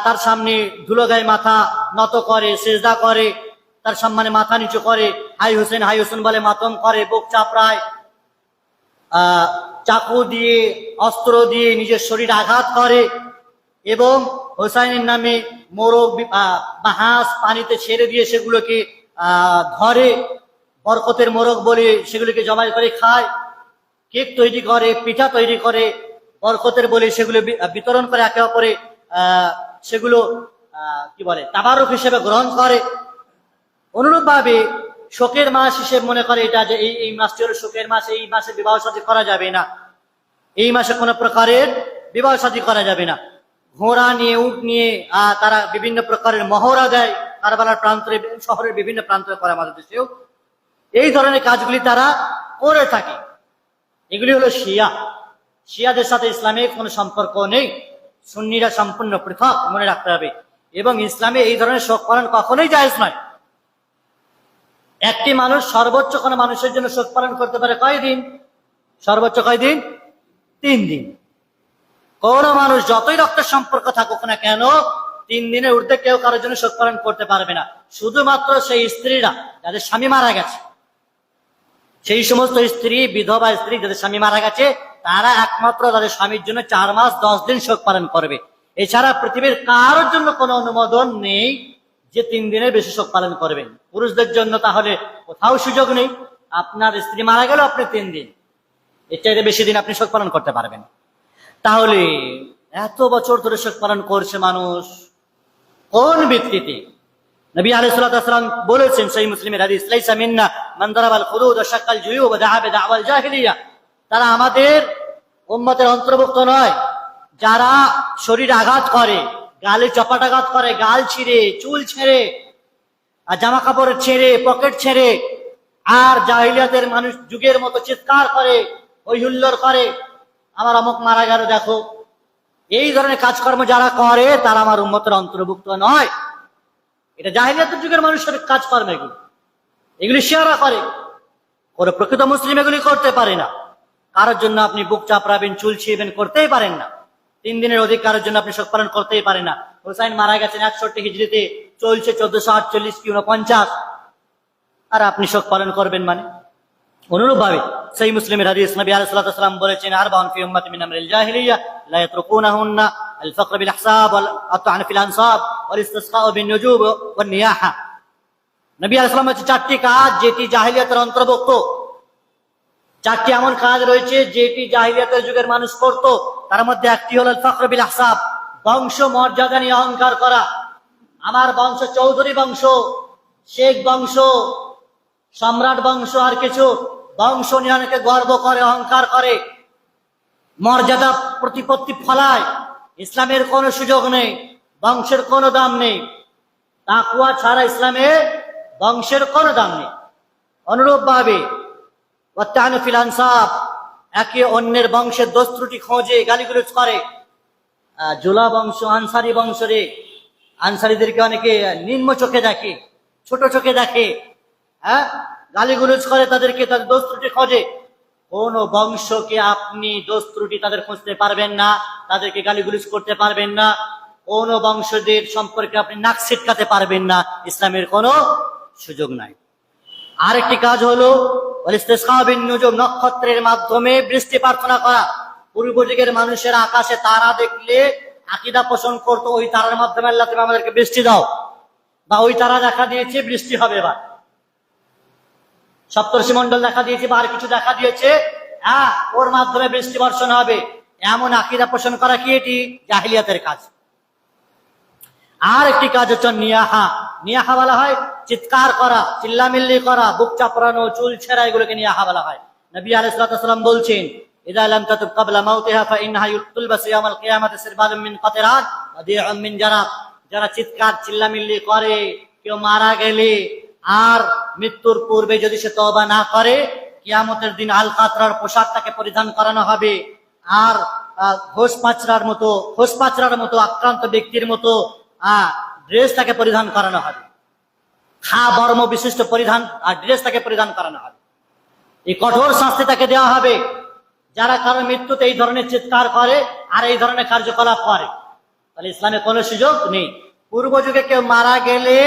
তার সামনে ধুলো গায়ে মাথা নত করে, সিজদা করে, তার সম্মানে মাথা নিচু করে, হাই হোসেন হাই হোসেন বলে মাতম করে, বুক চাপড়ায়, চাকু দিয়ে, অস্ত্র দিয়ে নিজের শরীর আঘাত করে এবং হোসাইনের নামে মোরগ বা হাঁস পানিতে ছেড়ে দিয়ে সেগুলোকে ধরে, বরকতের মোরগ বলে সেগুলোকে জবাই করে খায়। কেক তৈরি করে, পিঠা তৈরি করে, বরকতের বলে সেগুলো বিতরণ করে একে অপরে, সেগুলো কি বলে তাবারুক হিসেবে গ্রহণ করে। অনুরূপ ভাবে শোকের মাস হিসেবে মনে করে এটা, যে এই মাসটি হলো শোকের মাস, এই মাসে বিবাহ শাদী করা যাবে না, এই মাসে কোনো প্রকারের বিবাহ শাদী করা যাবে না। ঘোড়া নিয়ে, উট নিয়ে তারা বিভিন্ন প্রকারের মহড়া দেয়, কারবালার প্রান্তরে, শহরের বিভিন্ন প্রান্তরে করে, আমাদের দেশেও এই ধরনের কাজগুলি তারা করে থাকে। এগুলি হলো শিয়া। শিয়াদের সাথে ইসলামের কোনো সম্পর্ক নেই, সুন্নিরা সম্পূর্ণ পৃথক, মনে রাখতে হবে। এবং ইসলামে এই ধরনের শোক পালন কখনোই জায়েজ নয়। একটি মানুষ সর্বোচ্চ কোনো মানুষের জন্য শোক পালন করতে পারে কয়দিন? সর্বোচ্চ কয়দিন? 3 দিন। কোন মানুষ যতই রক্তের সম্পর্ক থাকুক না কেন, 3 দিনের ঊর্ধ্বে কেউ কারোর জন্য শোক পালন করতে পারবে না। শুধুমাত্র সেই স্ত্রীরা যাদের স্বামী মারা গেছে, সেই সমস্ত স্ত্রী, বিধবা স্ত্রী যাদের স্বামী মারা গেছে, তারা একমাত্র তাদের স্বামীর জন্য 4 মাস 10 দিন শোক পালন করবে। এছাড়া পৃথিবীর কারোর জন্য কোনো অনুমোদন নেই যে 3 দিনের বেশি শোক পালন করবেন। পুরুষদের জন্য তাহলে কোথাও সুযোগ নেই। আপনার স্ত্রী মারা গেল, আপনি 3 দিন, এর চাইতে বেশি দিন আপনি শোক পালন করতে পারবেন। তাহলে এত বছর ধরে শোক পালন করছে মানুষ কোন ভিত্তিতে? নবী আলাইহিস সালাতু ওয়াস সালাম বলেছেন, সহিহ মুসলিমের হাদিস, লাইসা মিন্না মান দারাবাল খুদুদ ওয়া শাক্কাল জুয়ুব ওয়া দাআ বিদাওয়াল জাহিলিয়া। তারা আমাদের উম্মতের অন্তর্ভুক্ত নয় যারা শরীরে আঘাত করে, গালে চপাটাঘাত করে, গাল ছিঁড়ে, চুল ছেড়ে, আর জামা কাপড় ছেড়ে, পকেট ছেড়ে, আর জাহিলিয়াতের মানুষ যুগের মতো চিৎকার করে, হই হুল্লোড় করে, আমার অমুক মারা গেল দেখো। এই ধরনের কাজকর্ম যারা করে তারা আমার উম্মতের অন্তর্ভুক্ত নয়। এটা জাহিলিয়াতের যুগের মানুষের কাজকর্ম, এগুলি শিয়ারা করে। কোনো প্রকৃত মুসলিম এগুলি করতে পারে না। কারোর জন্য আপনি বুক চাপড়াবেন, চুল ছিঁড়বেন, করতেই পারেন না। 3 দিনের অধিক কারোর জন্য আপনি শোক পালন করতেই পারেন না। হুসাইন মারা গেছেন 61 হিজরিতে, চলছে 1448 কি 49, আর আপনি শোক পালন করবেন মানে? অনুরূপ ভাবে সহিহ মুসলিমের হাদিস, নবী আলাইহিস সালাতু ওয়াস সালাম বলেছেন, আরবাউন ফি উম্মতি মিন আমরিল জাহিলিয়া লা ইয়াতরুকুনাহুন্না আল ফাকর বিল আহসাব ওয়াল আতআন ফিল আনসাব ওয়াল ইসতিসকাউ বিন নুজুব ওয়ান নিয়াহা। নবী আলাইহিস সালাম হচ্ছে 4টি কাজ যেটি জাহিলিয়াতের অন্তর্ভুক্ত। 4টি এমন কাজ রয়েছে যেটি জাহিলিয়াতের যুগের মানুষ করত। তার মধ্যে একটি হলো আল ফাকর বিল আহসাব, বংশ মর্যাদা নিয়ে অহংকার করা। আমার বংশ চৌধুরী বংশ, শেখ বংশ, সম্রাট বংশ, আর কিছু বংশ নিয়ে অনেকে গর্ব করে, অহংকার করে, মর্যাদা প্রতিপত্তি ফলায়। ইসলামের কোনো সুযোগ নেই, বংশের কোনো দাম নেই। তাকওয়া ছাড়া ইসলামে বংশের কোনো দাম নেই। অনুরূপ ভাবে ওয়াত্তানু ফিল আনসাব, একে অন্যের বংশের দোষ ত্রুটি খোঁজে, গালিগুলোজ করে। জোলা বংশ, আনসারি বংশরে, আনসারিদেরকে অনেকে নিম্ন চোখে দেখে, ছোট চোখে দেখে, গালিগুলোজ করে তাদেরকে, তাদের দোষ ত্রুটি খোঁজে। কোন বংশকে আপনি দোষ ত্রুটি তাদের খুঁজতে পারবেন না, তাদেরকে গালিগুলোজ করতে পারবেন না, কোন বংশদের সম্পর্কে আপনি নাক ছিটকাতে পারবেন না। ইসলামের কোনো সুযোগ নাই। আরেকটি কাজ হলো ইসতিসকাউ বিন নুজুম, নক্ষত্রের মাধ্যমে বৃষ্টি প্রার্থনা করা। পূর্ব যুগের মানুষের আকাশে তারা দেখলে আকীদা পোষণ করতো, ওই তারার মাধ্যমে আল্লাহ তুমি আমাদেরকে বৃষ্টি দাও, বা ওই তারা দেখা দিয়েছে বৃষ্টি হবে, বা সপ্তর্ষি মন্ডল দেখা দিয়েছে, বা আর কিছু দেখা দিয়েছে, ওর মাধ্যমে বৃষ্টি বর্ষণ হবে। এমন আকীদা পোষণ করা কি এটি জাহিলিয়াতের কাজ। আর একটি কাজ হচ্ছে নিয়াহা। নিয়াহা বলা হয় চিৎকার করা, চিল্লামিল্লি করা, বুক চাপড়ানো, চুল ছেঁড়া, এগুলোকে নিয়াহা বলা হয়। নবী আলাইহিস সালাতু ওয়াস সালাম বলছেন, ইযা লাম তাতুব ক্বাবলা মাউতিহা ফাইন্নাহা তুলবাসু ইয়াউমাল কিয়ামাতি সিরবালুম মিন কাতিরাত ওয়া দিউম মিন জারাব। যারা চিৎকার চিল্লামিল্লি করে কেউ মারা গেলে আর মৃত্যুর পূর্বে যদি সে তওবা না করে, কিয়ামতের দিন আল কাতরার পোশাক তাকে পরিধান করানো হবে, আর ঘোষ পাচরার মতো আক্রান্ত ব্যক্তির মতো ড্রেস তাকে পরিধান করানো হবে। বর্ম বিশিষ্ট পরিধান আর ড্রেস তাকে পরিধান করানো হবে। এই কঠোর শাস্তি তাকে দেওয়া হবে যারা কারো মৃত্যুতে এই ধরনের চিৎকার করে আর এই ধরনের কার্যকলাপ করে। তাহলে ইসলামে কোনো সুযোগ নেই। পূর্ব যুগে কেউ মারা গেলে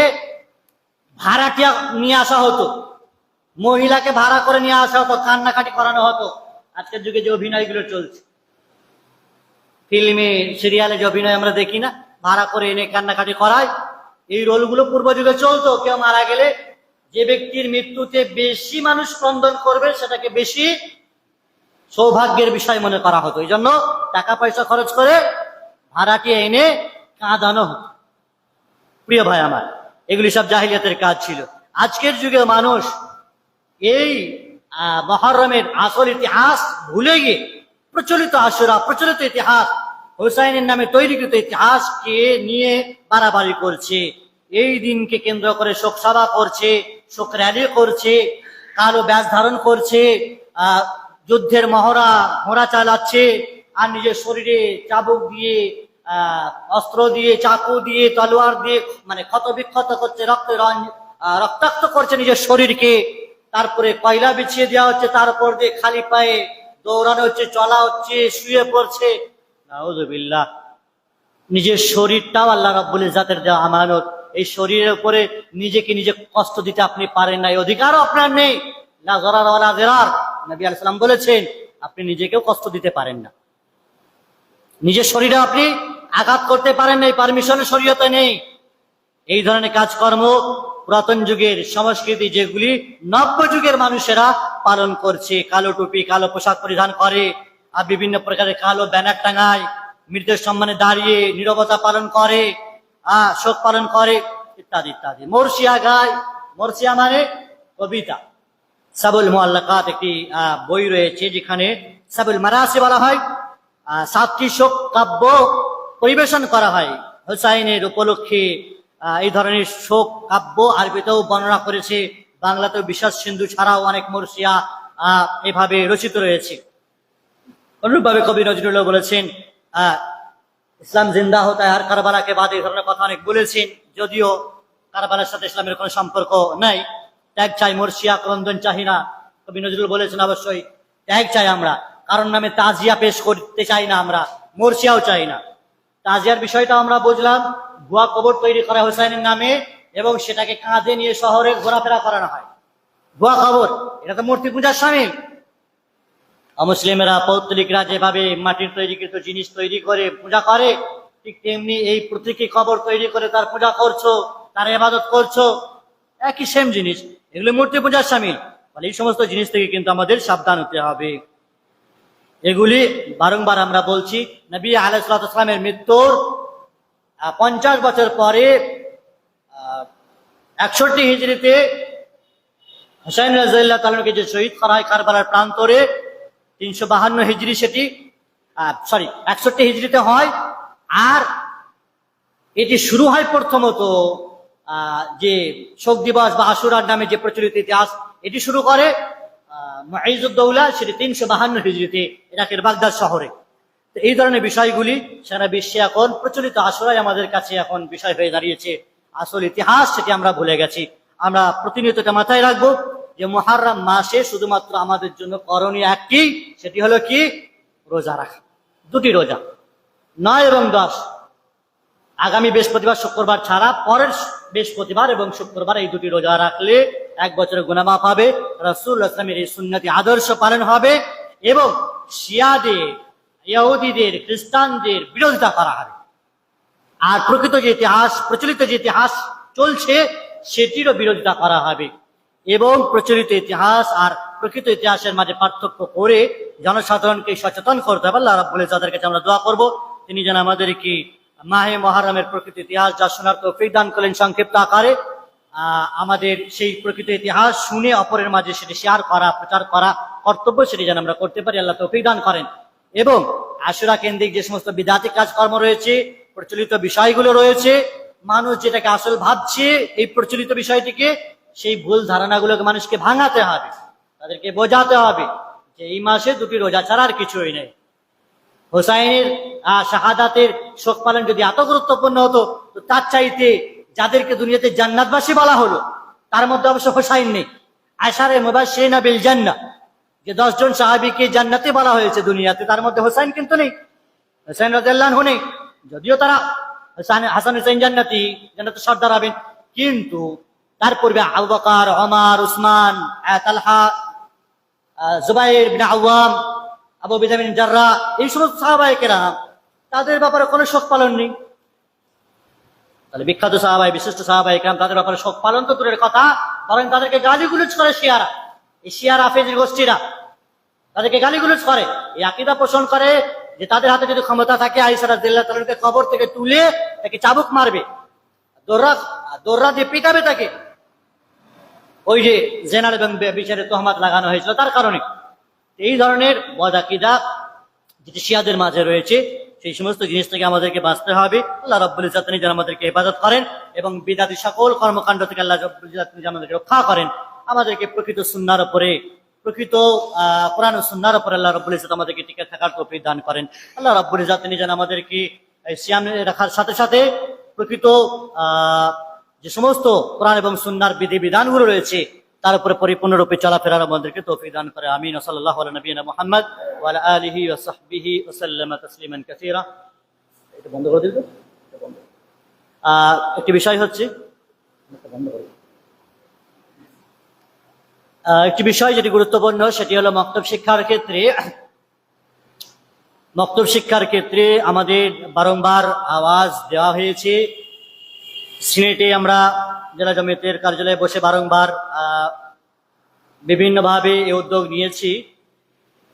ভাড়াটিয়া নিয়ে আসা হতো, মহিলাকে ভাড়া করে নিয়ে আসা হতো, কান্নাকাটি করানো হতো। আজকের যুগে যে অভিনয়গুলো চলছে, ফিল্মে সিরিয়ালে যে অভিনয় আমরা দেখি না, ভাড়া করে এনে কান্নাকাটি করায়, এই রোলগুলো পূর্ব যুগে চলতো। কেউ মারা গেলে যে ব্যক্তির মৃত্যুতে বেশি মানুষ ক্রন্দন করবে সেটাকে বেশি সৌভাগ্যের বিষয় মনে করা হতো। এই জন্য টাকা পয়সা খরচ করে ভাড়াটিয়া এনে কাঁদানো হতো। প্রিয় ভাই আমার, এগুলি সব জাহিলিয়াতের কাজ ছিল। আজকের যুগে মানুষ এই মুহররমের আসল ইতিহাস ভুলে গিয়ে প্রচলিত আশুরা, প্রচলিত ইতিহাস, হুসাইনের নামে তৈরিকৃত ইতিহাসকে নিয়ে বাড়াবাড়ি করছে। এই দিনকে কেন্দ্র করে শোক সভা করছে, শোক র্যালি করছে, কালো ব্যাজ ধারণ করছে, যুদ্ধের মহড়া ঘোড়া চালাচ্ছে, আর নিজের শরীরে চাবুক দিয়ে, অস্ত্র দিয়ে, চাকু দিয়ে, তলোয়ার দিয়ে মানে ক্ষত বিক্ষত করছে, রক্তাক্ত করছে নিজের শরীরকে। তারপরে কয়লা বিছিয়ে দেওয়া হচ্ছে, তারপর দিয়ে খালি পায়ে দৌড়ানো হচ্ছে, চলা হচ্ছে, শুয়ে পড়ছে। নাউযুবিল্লাহ। নিজের শরীরটাও আল্লাহ রাব্বুল ইজ্জাতের দেওয়া আমানত। এই শরীরের উপরে নিজেকে নিজে কষ্ট দিতে আপনি পারেন না, এই অধিকারও আপনার নেই। লা যারার ওয়ালা দিরার, নবী আলাইহিস সালাম বলেছেন আপনি নিজেকেও কষ্ট দিতে পারেন না, নিজের শরীরে আপনি আঘাত করতে পারেন না, এই পারমিশন শরীয়তে নেই। এই ধরনের কাজকর্ম পুরাতন যুগের সংস্কৃতি যেগুলি নব্য যুগের মানুষেরা পালন করছে। কালো টুপি, কালো পোশাক পরিধান করে, আর বিভিন্ন প্রকারের কালো ব্যানার টাঙায়, মৃতের সম্মানে দাঁড়িয়ে নীরবতা পালন করে, শোক পালন করে, ইত্যাদি ইত্যাদি। মরসিয়া গায়, মরসিয়া মানে কবিতা। সাবুল মুআল্লাকাত একটি বই রয়েছে যেখানে সাবুল মারাসি বলা হয়, 7টি শোক কাব্য পরিবেশন করা হয় হুসাইনের উপলক্ষে। এই ধরনের শোক কাব্য আরবিতেও বর্ণনা করেছে, বাংলাতেও বিশ্বাস সিন্ধু ছাড়াও অনেক মরসিয়া এভাবে রচিত রয়েছে। অনুরূপভাবে কবি নজরুল্লাহ বলেছেন ইসলাম জিন্দা হতা হ্যায়, আর কারবালাকে বাদ, এই ধরনের কথা অনেক বলেছেন। যদিও কারবালার সাথে ইসলামের কোনো সম্পর্ক নাই। ত্যাগ চাই, মরসিয়া ক্রন্দন চাই না। কবি নজরুল বলেছেন অবশ্যই ত্যাগ চাই আমরা, কারণ নামে তাজিয়া পেশ করতে চাই না, আমরা মরসিয়াও চাই না। তাজিয়ার বিষয়টা আমরা বুঝলাম, ভুয়া কবর তৈরি করা হুসাইনের নামে এবং সেটাকে কাঁধে নিয়ে শহরে ঘোরাফেরা করানো হয়। ভুয়া কবর, এটা তো মূর্তি পূজার শামিল। অমুসলিমেরা, পৌত্তলিকরা যেভাবে মাটির তৈরিকৃত জিনিস তৈরি করে পূজা করে, ঠিক তেমনি এই প্রতীকী কবর তৈরি করে তার পূজা করছো, তার ইবাদত করছো, একই সেম জিনিস, এগুলো মূর্তি পূজার শামিল। ফলে এই সমস্ত জিনিস থেকে কিন্তু আমাদের সাবধান হতে হবে। এগুলি বারংবার আমরা বলছি, নবী আলাইহিস সালামের মৃত্যুর 50 বছর পরে 61 হিজরিতে হুসাইন রাদিয়াল্লাহু তাআলা কে যে শহীদ করা হয় কারবালার প্রান্তরে, 352 হিজরি সেটি 61 হিজরিতে হয়। আর এটি শুরু হয় প্রথমত যে শোক দিবস বা আশুরার নামে যে প্রচলিত ইতিহাস, এটি শুরু করে মুঈজুদ্দৌলা, সেটি 352 হিজরিতে ইরাকের বাগদাদ শহরে। তো এই ধরনের বিষয়গুলি সারা বিশ্বে এখন প্রচলিত আশুরাই আমাদের কাছে এখন বিষয় হয়ে দাঁড়িয়েছে। আসল ইতিহাস সেটি আমরা ভুলে গেছি। আমরা প্রতিনিয়ত এটা মাথায় রাখবো যে মুহররম মাসে শুধুমাত্র আমাদের জন্য করণীয় একটি, সেটি হলো কি? রোজা রাখা। 2টি রোজা, 9 এবং 10। আগামী বৃহস্পতিবার শুক্রবার ছাড়া পরের বৃহস্পতিবার এবং শুক্রবার এই 2টি রোজা রাখলে 1 বছরের গুনাহ মাফ হবে, রাসূলুল্লাহ সাল্লাল্লাহু আলাইহি ওয়াসাল্লামের এই সুন্নতি আদর্শ পালন হবে এবং শিয়াদের, ইহুদিদের, খ্রিস্টানদের বিরোধিতা করা হবে। আর প্রকৃত যে ইতিহাস, প্রচলিত যে ইতিহাস চলছে সেটিরও বিরোধিতা করা হবে এবং প্রচলিত ইতিহাস আর প্রকৃত ইতিহাসের মাঝে পার্থক্য করে জনসাধারণকে সচেতন করতে হবে। আল্লাহ রাব্বুল ইজ্জাতের কাছে আমরা দোয়া করব তিনি যেন আমাদেরকে মাহে মুহররমের প্রকৃত ইতিহাস যা শোনার তৌফিক দান করেন সংক্ষিপ্ত আকারে। আমাদের সেই প্রকৃত ইতিহাস শুনে অপরের মাঝে সেটি শেয়ার করা, প্রচার করা কর্তব্য, সেটি যেন আমরা করতে পারি। আল্লাহ তৌফিক দান করেন। এবং আশুরা কেন্দ্রিক যে সমস্ত বিদাতি কাজকর্ম রয়েছে, প্রচলিত বিষয়গুলো রয়েছে, মানুষ যেটাকে আসল ভাবছে এই প্রচলিত বিষয়টিকে, সেই ভুল ধারণাগুলোকে মানুষকে ভাঙাতে হবে, তাদেরকে বোঝাতে হবে যে এই মাসে 2টি রোজা ছাড়া আর কিছুই নেই। হুসাইনের শাহাদাতের শোক পালন যদি এত গুরুত্বপূর্ণ হতো, তো তার চাইতে যাদেরকে দুনিয়াতে জান্নাতবাসী বলা হলো তার মধ্যে অবশ্য হুসাইন নেই। আশারে মুবাশশিরিনা বিল জান্নাহ, যে 10 জন সাহাবীকে জান্নাতে বলা হয়েছে দুনিয়াতে, তার মধ্যে হুসাইন কিন্তু নেই। হুসাইন রাদিয়াল্লাহু আনহু নেই, যদিও তারা হাসান হুসাইন জান্নাতে সর্দার হবেন, কিন্তু তার পূর্বে আবু বকর, ওমর, উসমান, তালহা, জুবাইর বিন আওয়াম, আবু উবাইদা বিন জাররাহ, এই সমস্ত সাহাবায়ে কেরাম, তাদের ব্যাপারে কোনো শোক পালন নেই। তাহলে বিখ্যাত সাহাবায়ে, বিশিষ্ট সাহাবায়ে কেরাম, তাদের ব্যাপারে শোক পালন তো দূরের কথা, বরং তাদেরকে গালিগুলোজ করে শিয়ারা, এই শিয়া রাফেজি গোষ্ঠীরা তাদেরকে গালিগুলোজ করে, এই আকীদা পোষণ করে যে তাদের হাতে যদি ক্ষমতা থাকে আয়েশা রাদিয়াল্লাহু তাআলাকে কবর থেকে তুলে তাকে চাবুক মারবে, দোররা দিয়ে পিটাবে তাকে। ওই যে জেনার এবং বিচারে তহমাত লাগানো হয়েছিল তার কারণে। এই ধরনের বদ আকীদা যেটি শিয়াদের মাঝে রয়েছে, সেই সমস্ত জিনিস থেকে আমাদেরকে বাঁচতে হবে। আল্লাহ রাব্বুল ইজ্জাত যেন আমাদেরকে হেফাজত করেন এবং বিদাতি সকল কর্মকাণ্ড থেকে আল্লাহ রাব্বুল ইজ্জাত যেন আমাদেরকে রক্ষা করেন। আমাদেরকে প্রকৃত সুন্নাহর উপরে, প্রকৃত কোরআন ও সুন্নাহর উপরে আল্লাহ রাব্বুল ইজ্জাত আমাদেরকে টিকে থাকার তৌফিক দান করেন। আল্লাহ রাব্বুল ইজ্জাত যেন আমাদেরকে সিয়াম রাখার সাথে সাথে প্রকৃত যে সমস্ত কোরআন এবং সুন্নাহর বিধি বিধানগুলো রয়েছে তার উপরে পরিপূর্ণরূপে চলাফেরার আমাদেরকে তৌফিক দান করে। আমিন। সাল্লাল্লাহু আলা নবিয়িনা মুহাম্মদ ওয়া আলা আলিহি ওয়া সাহবিহি ওয়া সাল্লামা তাসলিমান কাসীরা। এটা বন্ধ করে দিল। একটি বিষয় হচ্ছে, একটি বিষয় যেটি গুরুত্বপূর্ণ সেটি হলো মক্তব শিক্ষার ক্ষেত্রে আমাদের বারংবার আওয়াজ দেওয়া হয়েছে। সিলেটে আমরা জেলা জমিয়তের কার্যালয়ে বসে বারংবার বিভিন্নভাবে এই উদ্যোগ নিয়েছি।